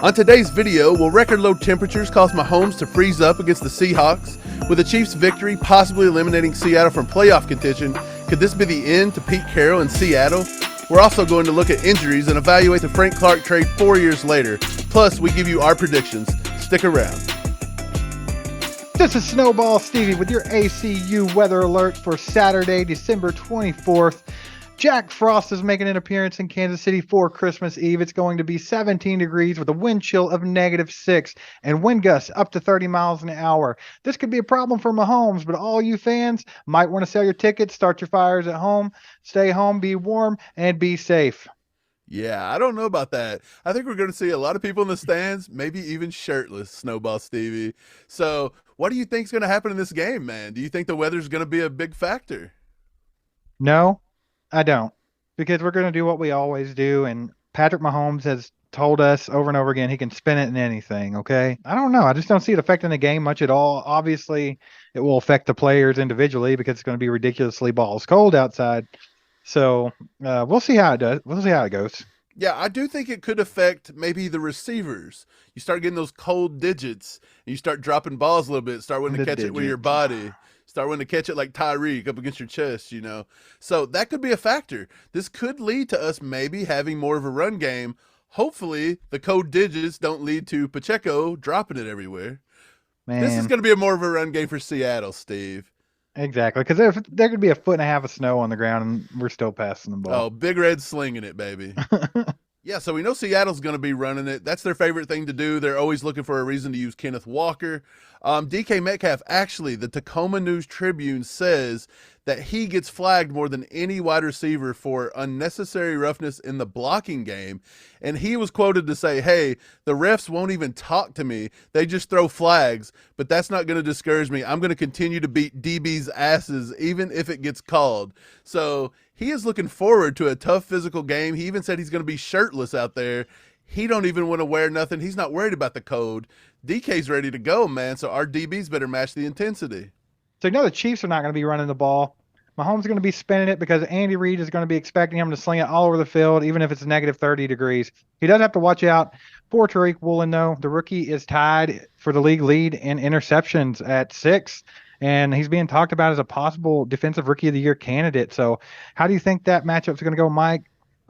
On today's video, will record low temperatures cause Mahomes to freeze up against the Seahawks? With the Chiefs' victory possibly eliminating Seattle from playoff contention, could this be the end to Pete Carroll in Seattle? We're also going to look at injuries and evaluate the Frank Clark trade 4 years later. Plus, we give you our predictions. Stick around. This is Snowball Stevie with your ACU weather alert for Saturday, December 24th. Jack Frost is making an appearance in Kansas City for Christmas Eve. It's going to be 17 degrees with a wind chill of -6 and wind gusts up to 30 miles an hour. This could be a problem for Mahomes, but all you fans might want to sell your tickets, start your fires at home, stay home, be warm, and be safe. Yeah, I don't know about that. I think we're going to see a lot of people in the stands, maybe even shirtless, Snowball Stevie. So what do you think is going to happen in this game, man? Do you think the weather's going to be a big factor? No, I don't, because we're going to do what we always do, and Patrick Mahomes has told us over and over again he can spin it in anything, okay? I don't know. I just don't see it affecting the game much at all. Obviously, it will affect the players individually because it's going to be ridiculously balls cold outside. So we'll see how it does. We'll see how it goes. Yeah, I do think it could affect maybe the receivers. You start getting those cold digits, and you start dropping balls a little bit, start wanting to catch it with your body. Start wanting to catch it like Tyreek up against your chest, you know. So that could be a factor. This could lead to us maybe having more of a run game. Hopefully, the cold digits don't lead to Pacheco dropping it everywhere. Man. This is going to be more of a run game for Seattle, Steve. Exactly, because there could be 1.5 feet of snow on the ground, and we're still passing the ball. Oh, Big Red slinging it, baby. Yeah, so we know Seattle's going to be running it. That's their favorite thing to do. They're always looking for a reason to use Kenneth Walker. DK Metcalf, actually, the Tacoma News-Tribune says that he gets flagged more than any wide receiver for unnecessary roughness in the blocking game. And he was quoted to say, hey, the refs won't even talk to me. They just throw flags, but that's not going to discourage me. I'm going to continue to beat DB's asses even if it gets called. So he is looking forward to a tough physical game. He even said he's going to be shirtless out there. He don't even want to wear nothing. He's not worried about the code. DK's ready to go, man. So our DBs better match the intensity. So you know the Chiefs are not going to be running the ball. Mahomes is going to be spinning it because Andy Reid is going to be expecting him to sling it all over the field, even if it's -30 degrees. He does have to watch out for Tariq Woolen, though. The rookie is tied for the league lead in interceptions at 6, and he's being talked about as a possible Defensive Rookie of the Year candidate. So how do you think that matchup is going to go, Mike?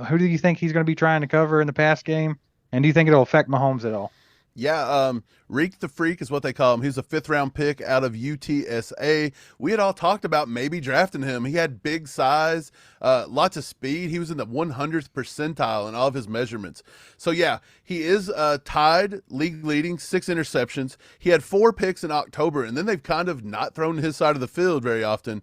Who do you think he's going to be trying to cover in the pass game? And do you think it'll affect Mahomes at all? Yeah, Reek the Freak is what they call him. He's a 5th-round pick out of UTSA. We had all talked about maybe drafting him. He had big size, lots of speed. He was in the 100th percentile in all of his measurements. So, yeah, he is tied, league-leading, 6 interceptions. He had 4 picks in October, and then they've kind of not thrown his side of the field very often.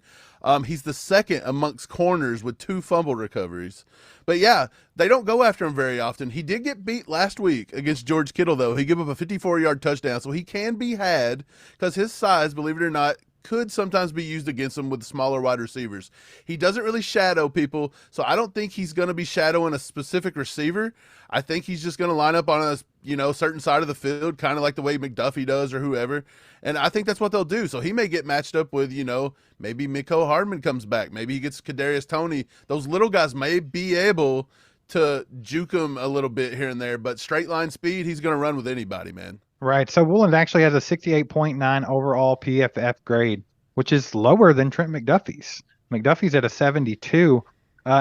He's the second amongst corners with 2 fumble recoveries. But, yeah, they don't go after him very often. He did get beat last week against George Kittle, though. He gave up a 54-yard touchdown, so he can be had because his size, believe it or not, could sometimes be used against him with smaller wide receivers. He doesn't really shadow people, so I don't think he's going to be shadowing a specific receiver. I think he's just going to line up on a certain side of the field, kind of like the way McDuffie does or whoever. And I think that's what they'll do. So he may get matched up with, maybe Mecole Hardman comes back. Maybe he gets Kadarius Toney. Those little guys may be able to juke him a little bit here and there, but straight line speed, he's going to run with anybody, man. Right. So Woolen actually has a 68.9 overall PFF grade, which is lower than Trent McDuffie's. McDuffie's at a 72.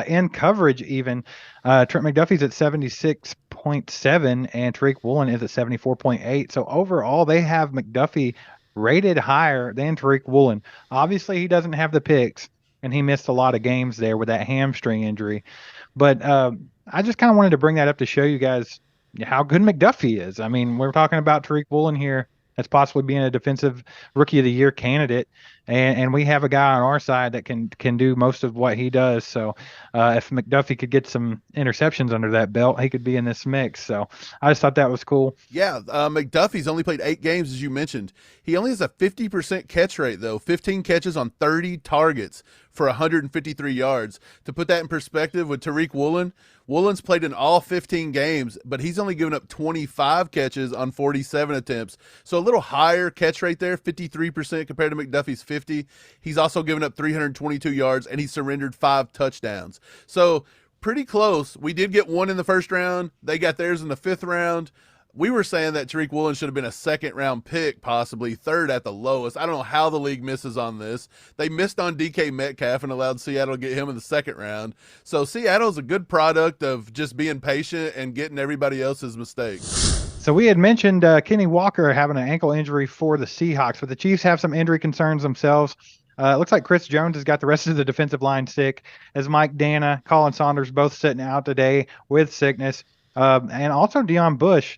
In coverage even, Trent McDuffie's at 76.7 and Tariq Woolen is at 74.8. So overall, they have McDuffie rated higher than Tariq Woolen. Obviously, he doesn't have the picks, and he missed a lot of games there with that hamstring injury. But I just kind of wanted to bring that up to show you guys how good McDuffie is. I mean, we're talking about Tariq Woolen here as possibly being a Defensive Rookie of the Year candidate, and we have a guy on our side that can do most of what he does. So if McDuffie could get some interceptions under that belt, he could be in this mix. So I just thought that was cool. Yeah, McDuffie's only played 8 games, as you mentioned. He only has a 50% catch rate, though, 15 catches on 30 targets for 153 yards. To put that in perspective with Tariq Woolen, Woolen's played in all 15 games, but he's only given up 25 catches on 47 attempts. So a little higher catch rate there, 53% compared to McDuffie's 50. He's also given up 322 yards, and he surrendered 5 touchdowns. So pretty close. We did get one in the first round. They got theirs in the 5th round. We were saying that Tariq Woolen should have been a second round pick, possibly third at the lowest. I don't know how the league misses on this. They missed on DK Metcalf and allowed Seattle to get him in the second round. So Seattle's a good product of just being patient and getting everybody else's mistakes. So we had mentioned Kenny Walker having an ankle injury for the Seahawks, but the Chiefs have some injury concerns themselves. It looks like Chris Jones has got the rest of the defensive line sick, as Mike Dana, Colin Saunders both sitting out today with sickness. And also Deion Bush,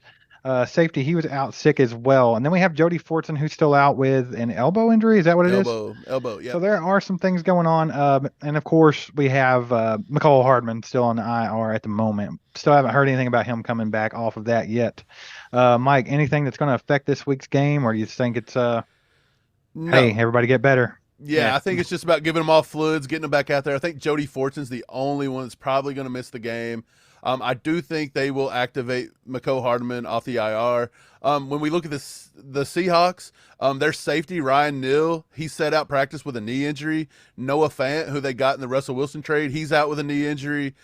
safety, he was out sick as well. And then we have Jody Fortson, who's still out with an elbow injury. Is that what it is? Elbow, yeah. So there are some things going on. And of course, we have McCole Hardman still on the IR at the moment. Still haven't heard anything about him coming back off of that yet. Mike, anything that's going to affect this week's game, or do you think it's, No. hey, everybody get better? Yeah, I think it's just about giving them all fluids, getting them back out there. I think Jody Fortson's the only one that's probably going to miss the game. I do think they will activate McCole Hardman off the IR. When we look at this, the Seahawks, their safety, Ryan Neal, he set out practice with a knee injury. Noah Fant, who they got in the Russell Wilson trade, he's out with a knee injury.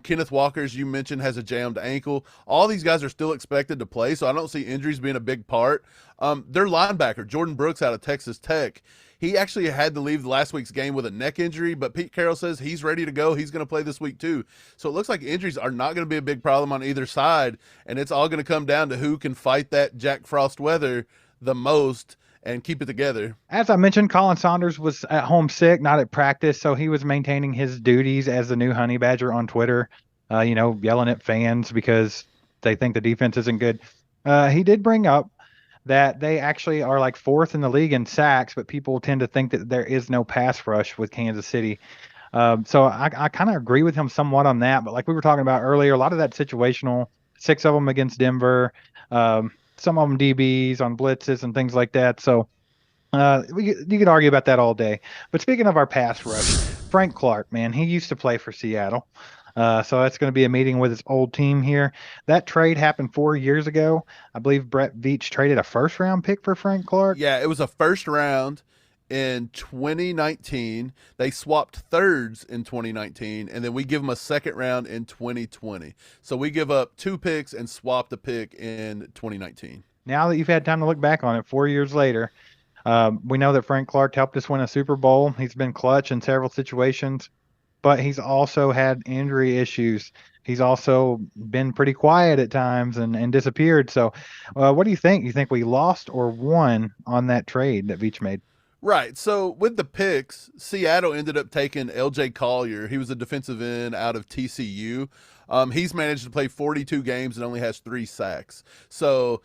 Kenneth Walker, as you mentioned, has a jammed ankle. All these guys are still expected to play, so I don't see injuries being a big part. Their linebacker, Jordan Brooks out of Texas Tech, he actually had to leave last week's game with a neck injury, but Pete Carroll says he's ready to go. He's going to play this week too. So it looks like injuries are not going to be a big problem on either side, and it's all going to come down to who can fight that Jack Frost weather the most and keep it together. As I mentioned, Colin Saunders was at home sick, not at practice, so he was maintaining his duties as the new Honey Badger on Twitter, yelling at fans because they think the defense isn't good. He did bring up that they actually are like fourth in the league in sacks, but people tend to think that there is no pass rush with Kansas City. So I kind of agree with him somewhat on that. But like we were talking about earlier, a lot of that situational, 6 of them against Denver, some of them DBs on blitzes and things like that. So you could argue about that all day. But speaking of our pass rush, Frank Clark, man, he used to play for Seattle. So that's going to be a meeting with his old team here. That trade happened 4 years ago. I believe Brett Veach traded a first-round pick for Frank Clark. Yeah, it was a first round in 2019. They swapped thirds in 2019, and then we give them a second round in 2020. So we give up 2 picks and swap the pick in 2019. Now that you've had time to look back on it 4 years later, we know that Frank Clark helped us win a Super Bowl. He's been clutch in several situations, but he's also had injury issues. He's also been pretty quiet at times and disappeared. So what do you think? You think we lost or won on that trade that Veach made? Right. So with the picks, Seattle ended up taking LJ Collier. He was a defensive end out of TCU. He's managed to play 42 games and only has 3 sacks. So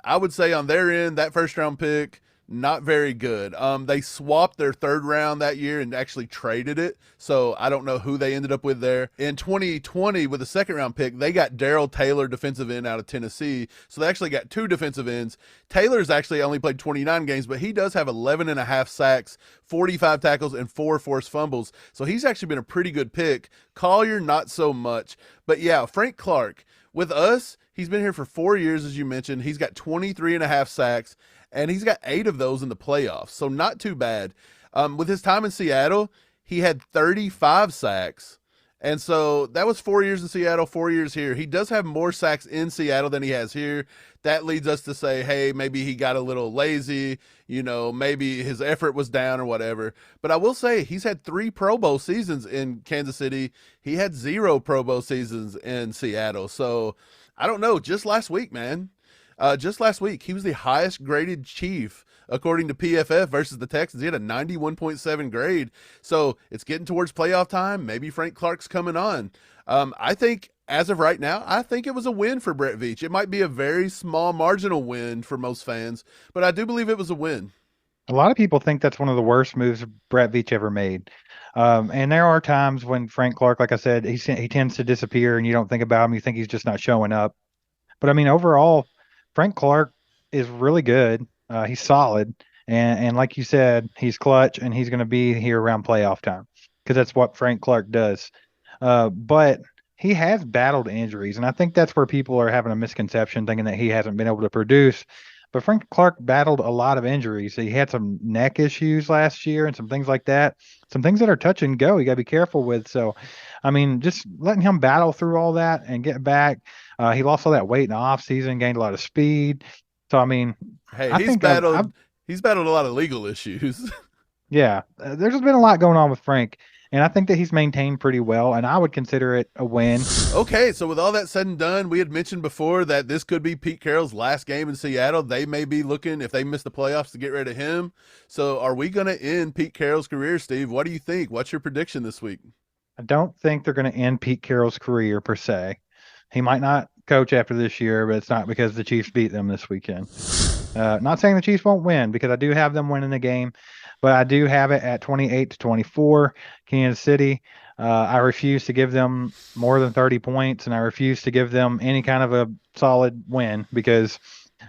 I would say on their end, that first round pick, not very good. They swapped their third round that year and actually traded it. So I don't know who they ended up with there. In 2020, with the second round pick, they got Darrell Taylor, defensive end out of Tennessee. So they actually got 2 defensive ends. Taylor's actually only played 29 games, but he does have 11 and a half sacks, 45 tackles, and 4 forced fumbles. So he's actually been a pretty good pick. Collier, not so much. But yeah, Frank Clark, with us, he's been here for 4 years, as you mentioned. He's got 23 and a half sacks, and he's got 8 of those in the playoffs, so not too bad. With his time in Seattle, he had 35 sacks, and so that was 4 years in Seattle, 4 years here. He does have more sacks in Seattle than he has here. That leads us to say, hey, maybe he got a little lazy, maybe his effort was down or whatever. But I will say he's had 3 Pro Bowl seasons in Kansas City. He had 0 Pro Bowl seasons in Seattle. So I don't know, just last week, man. Just last week, he was the highest graded Chief according to PFF versus the Texans. He had a 91.7 grade. So it's getting towards playoff time. Maybe Frank Clark's coming on. I think as of right now, I think it was a win for Brett Veach. It might be a very small marginal win for most fans, but I do believe it was a win. A lot of people think that's one of the worst moves Brett Veach ever made. And there are times when Frank Clark, like I said, he tends to disappear and you don't think about him. You think he's just not showing up. But I mean, overall, Frank Clark is really good. He's solid. And like you said, he's clutch and he's going to be here around playoff time because that's what Frank Clark does. But he has battled injuries. And I think that's where people are having a misconception thinking that he hasn't been able to produce. But Frank Clark battled a lot of injuries. He had some neck issues last year and some things like that. Some things that are touch and go. You got to be careful with. So, I mean, just letting him battle through all that and get back. He lost all that weight in the off season, gained a lot of speed. So, I mean, Hey, I think he's battled a lot of legal issues. yeah, there's been a lot going on with Frank, and I think that he's maintained pretty well, and I would consider it a win. Okay, so with all that said and done, we had mentioned before that this could be Pete Carroll's last game in Seattle. They may be looking, if they miss the playoffs, to get rid of him. So are we going to end Pete Carroll's career, Steve? What do you think? What's your prediction this week? I don't think they're going to end Pete Carroll's career per se. He might not coach after this year, but it's not because the Chiefs beat them this weekend. Not saying the Chiefs won't win, because I do have them winning the game, but I do have it at 28-24, Kansas City. I refuse to give them more than 30 points, and I refuse to give them any kind of a solid win because,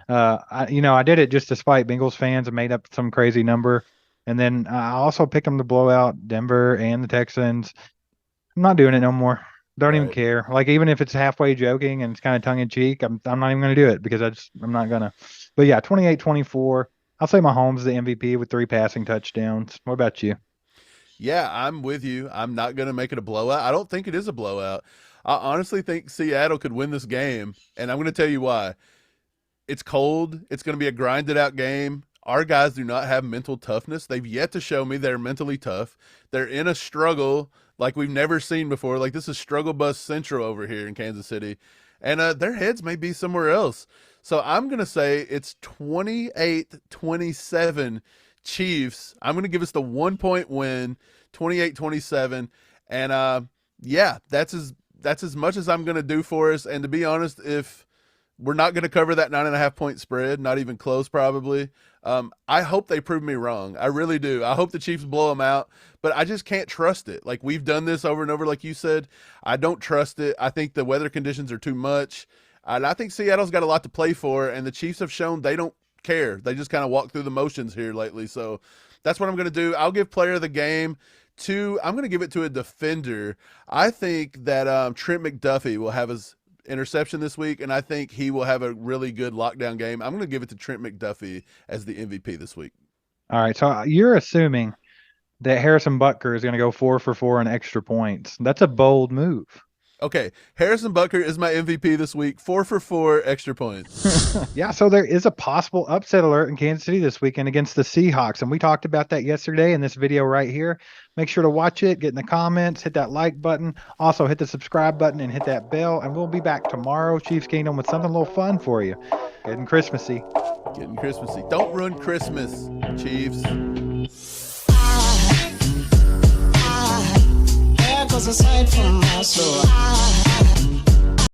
I did it just to spite Bengals fans and made up some crazy number. And then I also picked them to blow out Denver and the Texans. I'm not doing it no more. Don't even care. Like, even if it's halfway joking and it's kind of tongue in cheek, I'm not even going to do it because I'm not going to. But yeah, 28-24. I'll say Mahomes is the MVP with 3 passing touchdowns. What about you? Yeah, I'm with you. I'm not going to make it a blowout. I don't think it is a blowout. I honestly think Seattle could win this game, and I'm going to tell you why. It's cold. It's going to be a grinded out game. Our guys do not have mental toughness. They've yet to show me they're mentally tough. They're in a struggle like we've never seen before. Like, this is struggle bus central over here in Kansas City. And their heads may be somewhere else. So I'm going to say it's 28-27 Chiefs. I'm going to give us the 1-point win, 28-27. And yeah, that's as much as I'm going to do for us. And to be honest, if we're not going to cover that 9.5-point spread, not even close probably, I hope they prove me wrong. I really do. I hope the Chiefs blow them out, but I just can't trust it. Like, we've done this over and over, like you said. I don't trust it. I think the weather conditions are too much. And I think Seattle's got a lot to play for, and the Chiefs have shown they don't care. They just kind of walk through the motions here lately. So that's what I'm going to do. I'll give player of the game I'm going to give it to a defender. I think that Trent McDuffie will have his interception this week, and I think he will have a really good lockdown game. I'm going to give it to Trent McDuffie as the MVP this week. All right, so you're assuming that Harrison Butker is going to go 4 for 4 in extra points. That's a bold move. Okay, Harrison Butker is my MVP this week. 4 for 4 extra points. Yeah, so there is a possible upset alert in Kansas City this weekend against the Seahawks, and we talked about that yesterday in this video right here. Make sure to watch it, get in the comments, hit that like button. Also, hit the subscribe button and hit that bell, and we'll be back tomorrow, Chiefs Kingdom, with something a little fun for you. Getting Christmassy. Getting Christmassy. Don't ruin Christmas, Chiefs. There goes a sight from my soul.